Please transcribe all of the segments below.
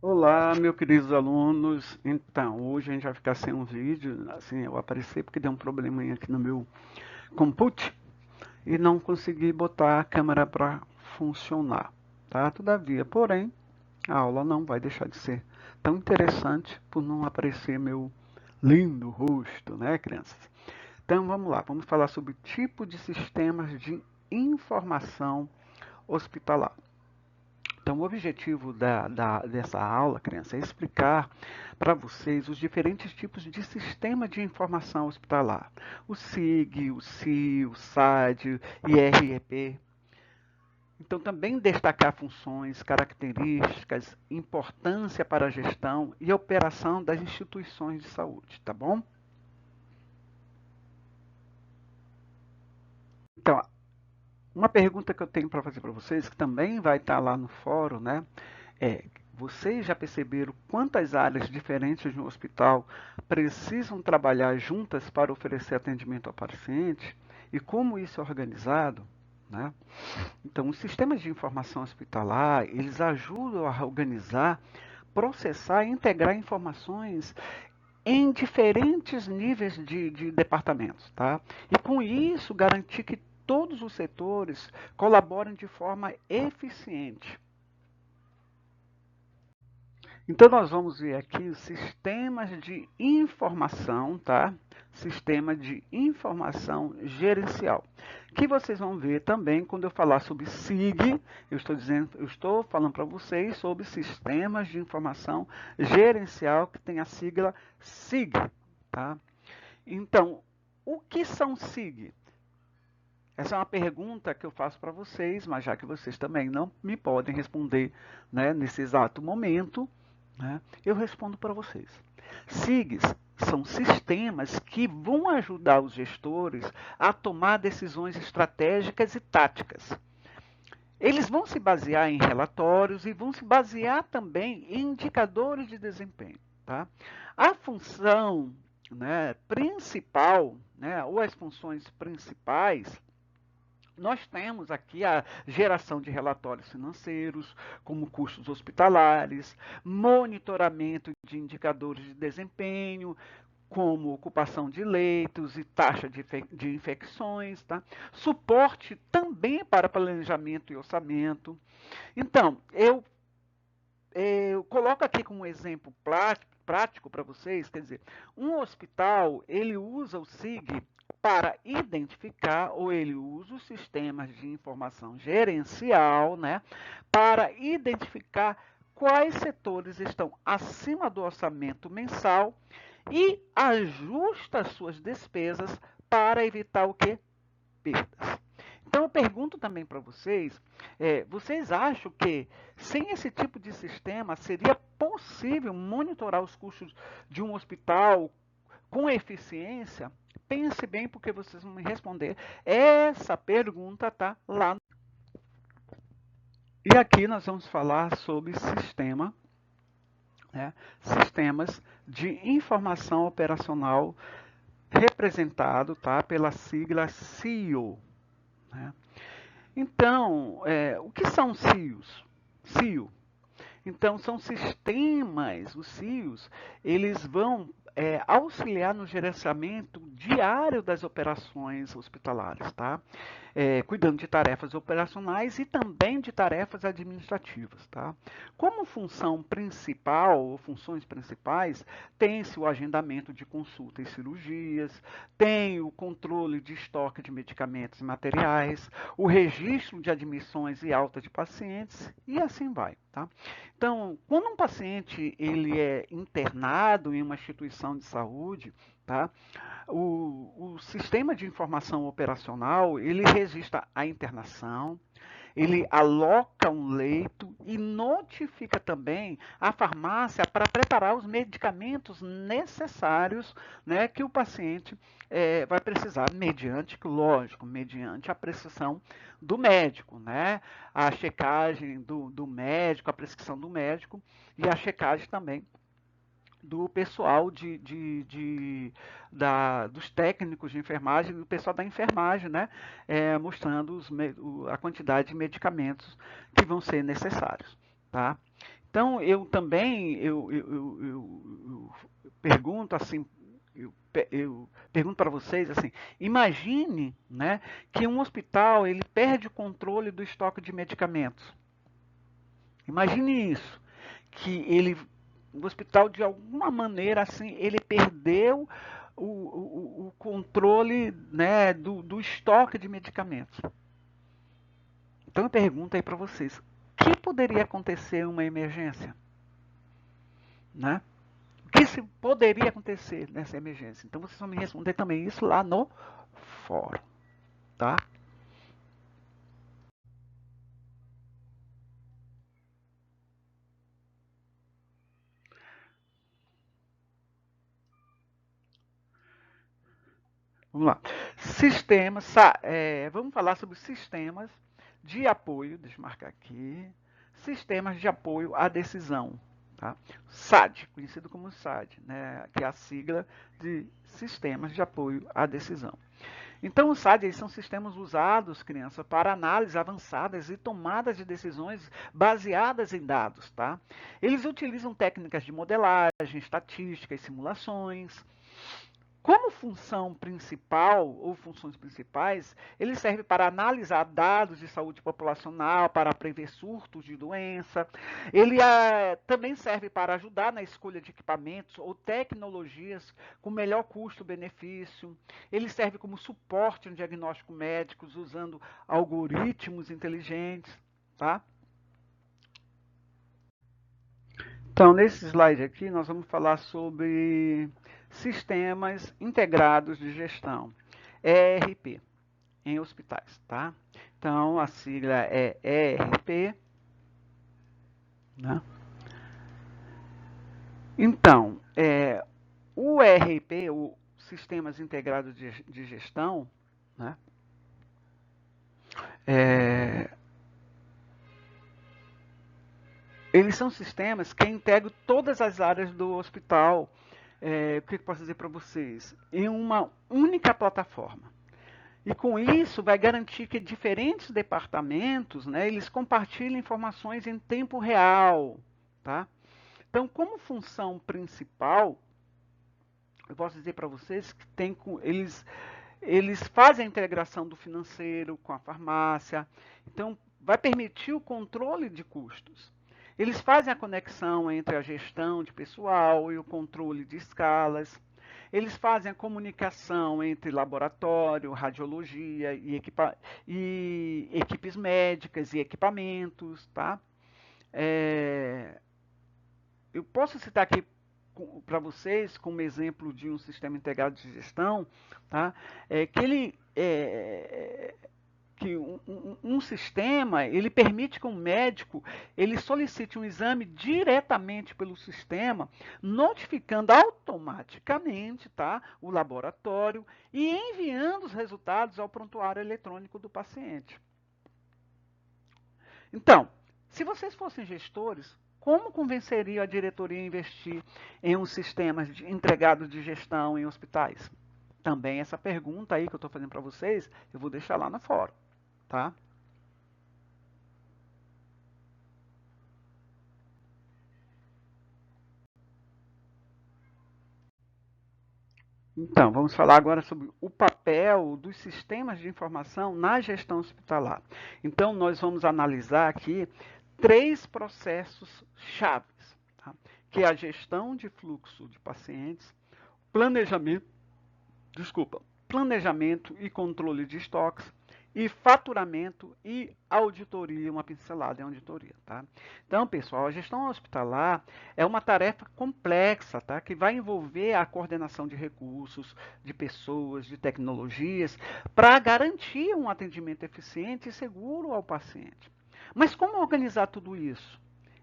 Olá, meus queridos alunos. Então, hoje a gente vai ficar sem um vídeo, assim, eu apareci porque deu um probleminha aqui no meu compute e não consegui botar a câmera para funcionar, tá? Todavia, porém, a aula não vai deixar de ser tão interessante por não aparecer meu lindo rosto, né, crianças? Então, vamos lá, vamos falar sobre tipo de sistemas de informação hospitalar. Então, o objetivo dessa aula, criança, é explicar para vocês os diferentes tipos de sistema de informação hospitalar. O SIG, o SI, o SAD, IREP. Então, também destacar funções, características, importância para a gestão e operação das instituições de saúde, tá bom? Então, uma pergunta que eu tenho para fazer para vocês, que também vai estar lá no fórum, né? Vocês já perceberam quantas áreas diferentes de um hospital precisam trabalhar juntas para oferecer atendimento ao paciente e como isso é organizado? Né? Então, os sistemas de informação hospitalar, eles ajudam a organizar, processar e integrar informações em diferentes níveis de departamentos, tá? E com isso garantir que todos os setores colaborem de forma eficiente. Então, nós vamos ver aqui os sistemas de informação, tá? Sistema de informação gerencial. Que vocês vão ver também quando eu falar sobre SIG, eu estou falando para vocês sobre sistemas de informação gerencial, que tem a sigla SIG, tá? Então, o que são SIG? Essa é uma pergunta que eu faço para vocês, mas já que vocês também não me podem responder, né, nesse exato momento, né, eu respondo para vocês. SIGs são sistemas que vão ajudar os gestores a tomar decisões estratégicas e táticas. Eles vão se basear em relatórios e vão se basear também em indicadores de desempenho. Tá? A função, né, principal, né, ou as funções principais, nós temos aqui a geração de relatórios financeiros, como custos hospitalares, monitoramento de indicadores de desempenho, como ocupação de leitos e taxa de infecções, tá? Suporte também para planejamento e orçamento. Então, eu coloco aqui como exemplo prático para vocês, quer dizer, um hospital, ele usa o SIG para identificar, ou ele usa os sistemas de informação gerencial, né, para identificar quais setores estão acima do orçamento mensal e ajusta suas despesas para evitar o que? Perdas. Então eu pergunto também para vocês, vocês acham que sem esse tipo de sistema seria possível monitorar os custos de um hospital com eficiência? Pense bem porque vocês vão me responder. Essa pergunta tá lá. E aqui nós vamos falar sobre sistema, né, sistemas de informação operacional representado, tá, pela sigla CIO. Né? Então, o que são CIOs? CIO. Então, são sistemas, os CIOs, eles vão auxiliar no gerenciamento diário das operações hospitalares, tá? Cuidando de tarefas operacionais e também de tarefas administrativas, tá? Como função principal, ou funções principais, tem-se o agendamento de consultas e cirurgias, tem o controle de estoque de medicamentos e materiais, o registro de admissões e alta de pacientes, e assim vai, tá? Então, quando um paciente ele é internado em uma instituição de saúde, tá? O sistema de informação operacional, ele registra a internação, ele aloca um leito e notifica também a farmácia para preparar os medicamentos necessários, né, que o paciente vai precisar, mediante, lógico, mediante a prescrição do médico, né, a checagem do médico, a prescrição do médico e a checagem também do pessoal dos técnicos de enfermagem, do pessoal da enfermagem, né, mostrando a quantidade de medicamentos que vão ser necessários, tá? Então, eu também eu pergunto assim, eu pergunto para vocês assim, imagine, né, que um hospital ele perde o controle do estoque de medicamentos. Imagine isso, que o hospital de alguma maneira assim ele perdeu o controle, né, do estoque de medicamentos. Então eu pergunto aí para vocês, o que poderia acontecer em uma emergência, né? O que se poderia acontecer nessa emergência? Então vocês vão me responder também isso lá no fórum, tá? Vamos lá. Sistemas, vamos falar sobre sistemas de apoio, deixa eu marcar aqui, sistemas de apoio à decisão, tá? SAD, conhecido como SAD, né? Que é a sigla de Sistemas de Apoio à Decisão. Então, os SAD são sistemas usados, criança, para análises avançadas e tomadas de decisões baseadas em dados, tá? Eles utilizam técnicas de modelagem, estatística e simulações. Como função principal ou funções principais, ele serve para analisar dados de saúde populacional, para prever surtos de doença. Ele também serve para ajudar na escolha de equipamentos ou tecnologias com melhor custo-benefício. Ele serve como suporte no diagnóstico médico usando algoritmos inteligentes, tá? Então, nesse slide aqui, nós vamos falar sobre sistemas integrados de gestão, ERP, em hospitais, tá? Então, a sigla é ERP, né? Então, o ERP, o Sistemas Integrados de Gestão, né? É, eles são sistemas que integram todas as áreas do hospital. O que eu posso dizer para vocês? Em uma única plataforma. E com isso vai garantir que diferentes departamentos, né, eles compartilhem informações em tempo real, tá? Então, como função principal, eu posso dizer para vocês que eles fazem a integração do financeiro com a farmácia, então vai permitir o controle de custos. Eles fazem a conexão entre a gestão de pessoal e o controle de escalas. Eles fazem a comunicação entre laboratório, radiologia e equipes médicas e equipamentos, tá? É, eu posso citar aqui para vocês como exemplo de um sistema integrado de gestão, tá? Que ele que um sistema ele permite que um médico ele solicite um exame diretamente pelo sistema, notificando automaticamente, tá, o laboratório e enviando os resultados ao prontuário eletrônico do paciente. Então, se vocês fossem gestores, como convenceriam a diretoria a investir em um sistema entregado de gestão em hospitais? Também essa pergunta aí que eu estou fazendo para vocês, eu vou deixar lá no fórum, tá? Então, vamos falar agora sobre o papel dos sistemas de informação na gestão hospitalar. Então, nós vamos analisar aqui três processos chaves, tá? Que é a gestão de fluxo de pacientes, planejamento, planejamento e controle de estoques, e faturamento e auditoria, uma pincelada em auditoria, tá? Então, pessoal, a gestão hospitalar é uma tarefa complexa, tá? Que vai envolver a coordenação de recursos, de pessoas, de tecnologias, para garantir um atendimento eficiente e seguro ao paciente. Mas como organizar tudo isso?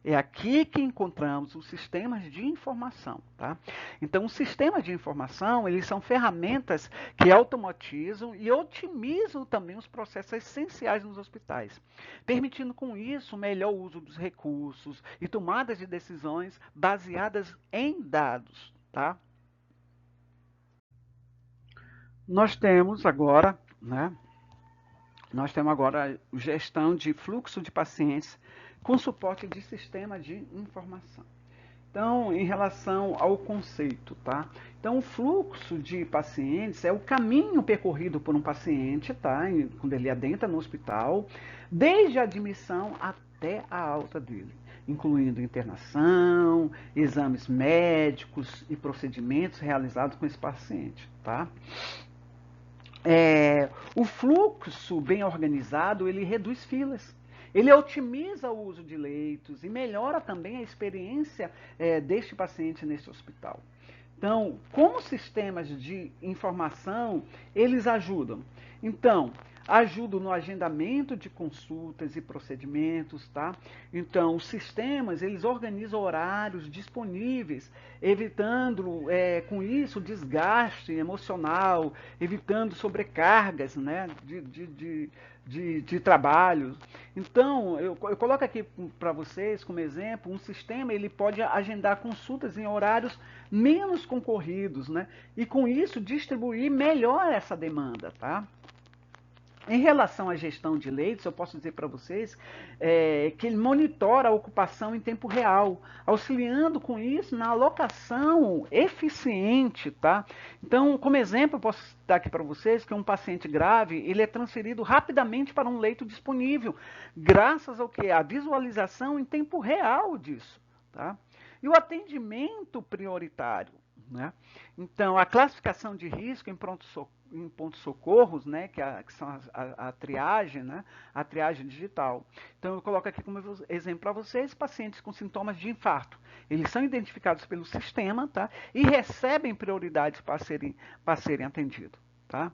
É aqui que encontramos os sistemas de informação, tá? Então, os sistemas de informação, eles são ferramentas que automatizam e otimizam também os processos essenciais nos hospitais, permitindo com isso o melhor uso dos recursos e tomadas de decisões baseadas em dados, tá? Nós temos agora, né? Nós temos agora gestão de fluxo de pacientes com suporte de sistema de informação. Então, em relação ao conceito, tá? Então, o fluxo de pacientes é o caminho percorrido por um paciente, tá? Quando ele adentra no hospital, desde a admissão até a alta dele, incluindo internação, exames médicos e procedimentos realizados com esse paciente, tá? O fluxo bem organizado, ele reduz filas. Ele otimiza o uso de leitos e melhora também a experiência deste paciente nesse hospital. Então, como sistemas de informação, eles ajudam. Então, ajudam no agendamento de consultas e procedimentos, tá? Então, os sistemas, eles organizam horários disponíveis, evitando, com isso, desgaste emocional, evitando sobrecargas, né, de trabalho. Então, eu coloco aqui para vocês, como exemplo, um sistema, ele pode agendar consultas em horários menos concorridos, né? E com isso distribuir melhor essa demanda, tá? Em relação à gestão de leitos, eu posso dizer para vocês que ele monitora a ocupação em tempo real, auxiliando com isso na alocação eficiente, tá? Então, como exemplo, eu posso citar aqui para vocês que um paciente grave, ele é transferido rapidamente para um leito disponível, graças ao que? A visualização em tempo real disso, tá? E o atendimento prioritário, né? Então, a classificação de risco em pontos-socorros, né, que são a triagem, né, a triagem digital. Então, eu coloco aqui como exemplo para vocês, pacientes com sintomas de infarto. Eles são identificados pelo sistema, tá, e recebem prioridades para serem atendidos, tá?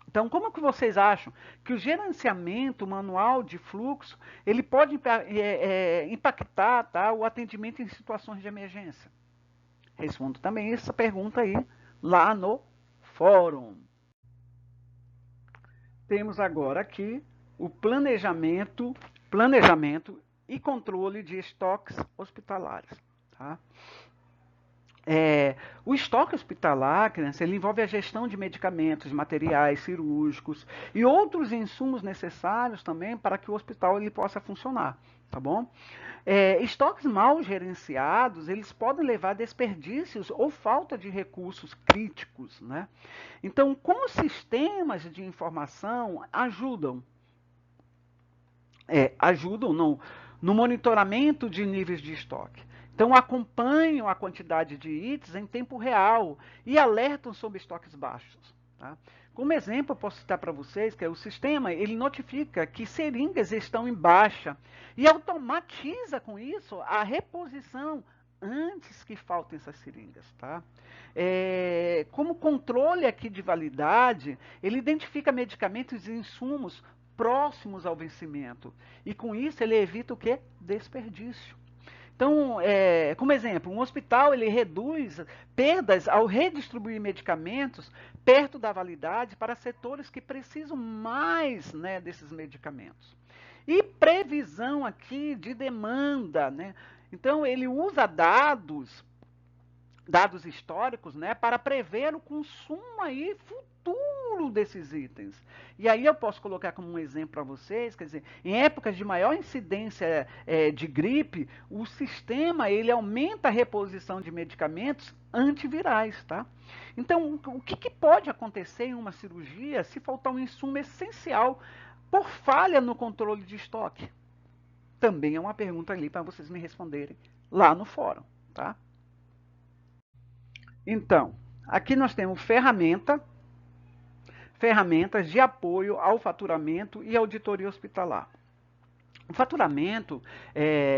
Então, como que vocês acham que o gerenciamento manual de fluxo, ele pode impactar, tá, o atendimento em situações de emergência? Respondo também essa pergunta aí lá no fórum. Temos agora aqui o planejamento e controle de estoques hospitalares. Tá? O estoque hospitalar, criança, ele envolve a gestão de medicamentos, materiais cirúrgicos e outros insumos necessários também para que o hospital ele possa funcionar, tá bom? Estoques mal gerenciados, eles podem levar a desperdícios ou falta de recursos críticos, né? Então, como sistemas de informação ajudam no monitoramento de níveis de estoque. Então, acompanham a quantidade de itens em tempo real e alertam sobre estoques baixos. Tá? Como exemplo, eu posso citar para vocês que o sistema ele notifica que seringas estão em baixa e automatiza com isso a reposição antes que faltem essas seringas. Tá? Como controle aqui de validade, ele identifica medicamentos e insumos próximos ao vencimento. E com isso ele evita o quê? Desperdício. Então, como exemplo, um hospital ele reduz perdas ao redistribuir medicamentos perto da validade para setores que precisam mais, né, desses medicamentos. E previsão aqui de demanda, né? Então, ele usa dados históricos, né, para prever o consumo aí futuro desses itens. E aí eu posso colocar como um exemplo para vocês, quer dizer, em épocas de maior incidência de gripe, o sistema ele aumenta a reposição de medicamentos antivirais, tá? Então, o que pode acontecer em uma cirurgia se faltar um insumo essencial por falha no controle de estoque? Também é uma pergunta ali para vocês me responderem lá no fórum, tá? Então, aqui nós temos ferramentas de apoio ao faturamento e auditoria hospitalar. O faturamento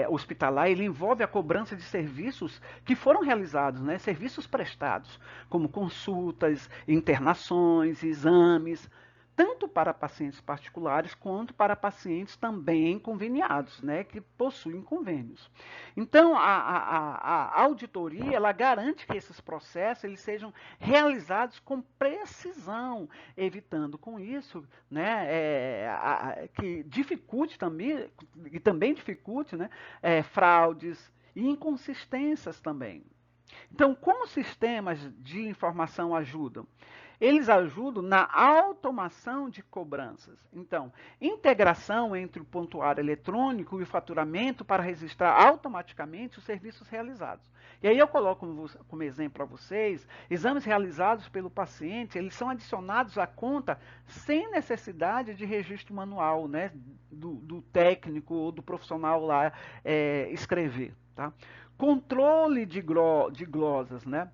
hospitalar ele envolve a cobrança de serviços que foram realizados, né, serviços prestados, como consultas, internações, exames, tanto para pacientes particulares quanto para pacientes também conveniados, né, que possuem convênios. Então, a auditoria ela garante que esses processos eles sejam realizados com precisão, evitando com isso, né, que dificulte também e também dificulte, né, fraudes e inconsistências também. Então, como sistemas de informação ajudam? eles ajudam na automação de cobranças. Então, integração entre o pontuário eletrônico e o faturamento para registrar automaticamente os serviços realizados. E aí eu coloco como exemplo para vocês, exames realizados pelo paciente, eles são adicionados à conta sem necessidade de registro manual, né, do técnico ou do profissional lá escrever. Tá? Controle de glosas, né?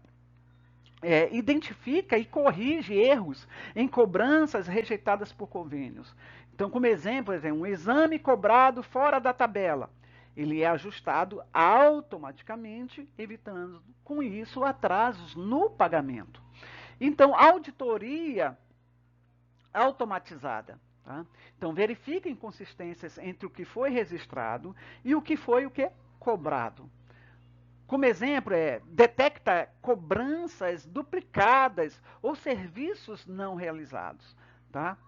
Identifica e corrige erros em cobranças rejeitadas por convênios. Então, como exemplo, um exame cobrado fora da tabela. Ele é ajustado automaticamente, evitando com isso atrasos no pagamento. Então, auditoria automatizada. Tá? Então, verifica inconsistências entre o que foi registrado e o que foi cobrado. Como exemplo, detecta cobranças duplicadas ou serviços não realizados. Tá?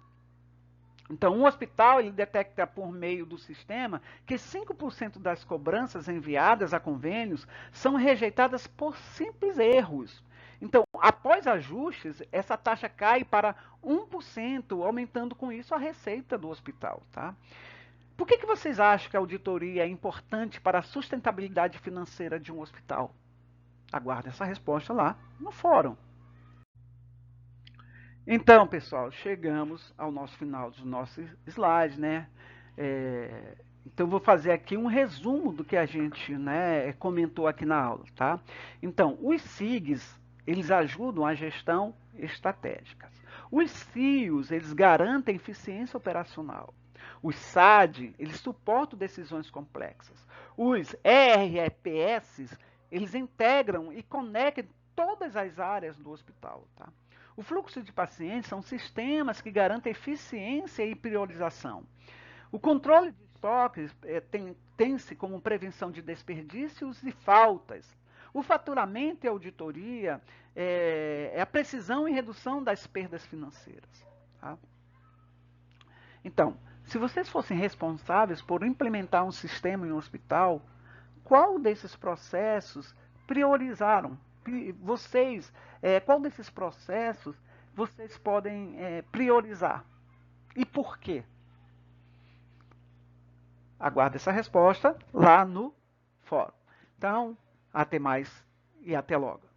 Então, um hospital ele detecta por meio do sistema que 5% das cobranças enviadas a convênios são rejeitadas por simples erros. Então, após ajustes, essa taxa cai para 1%, aumentando com isso a receita do hospital. Tá? Por que vocês acham que a auditoria é importante para a sustentabilidade financeira de um hospital? Aguarde essa resposta lá no fórum. Então, pessoal, chegamos ao nosso final dos nossos slides, né? Então, vou fazer aqui um resumo do que a gente, né, comentou aqui na aula, tá? Então, os SIGs, eles ajudam a gestão estratégica. Os CIOs, eles garantem eficiência operacional. Os SAD, eles suportam decisões complexas. Os ERPS, eles integram e conectam todas as áreas do hospital, tá? O fluxo de pacientes são sistemas que garantem eficiência e priorização. O controle de estoques tem-se como prevenção de desperdícios e faltas. O faturamento e a auditoria é a precisão e redução das perdas financeiras. Tá? Então, se vocês fossem responsáveis por implementar um sistema em um hospital, qual desses processos priorizaram? Vocês, qual desses processos vocês podem priorizar? E por quê? Aguarde essa resposta lá no fórum. Então, até mais e até logo.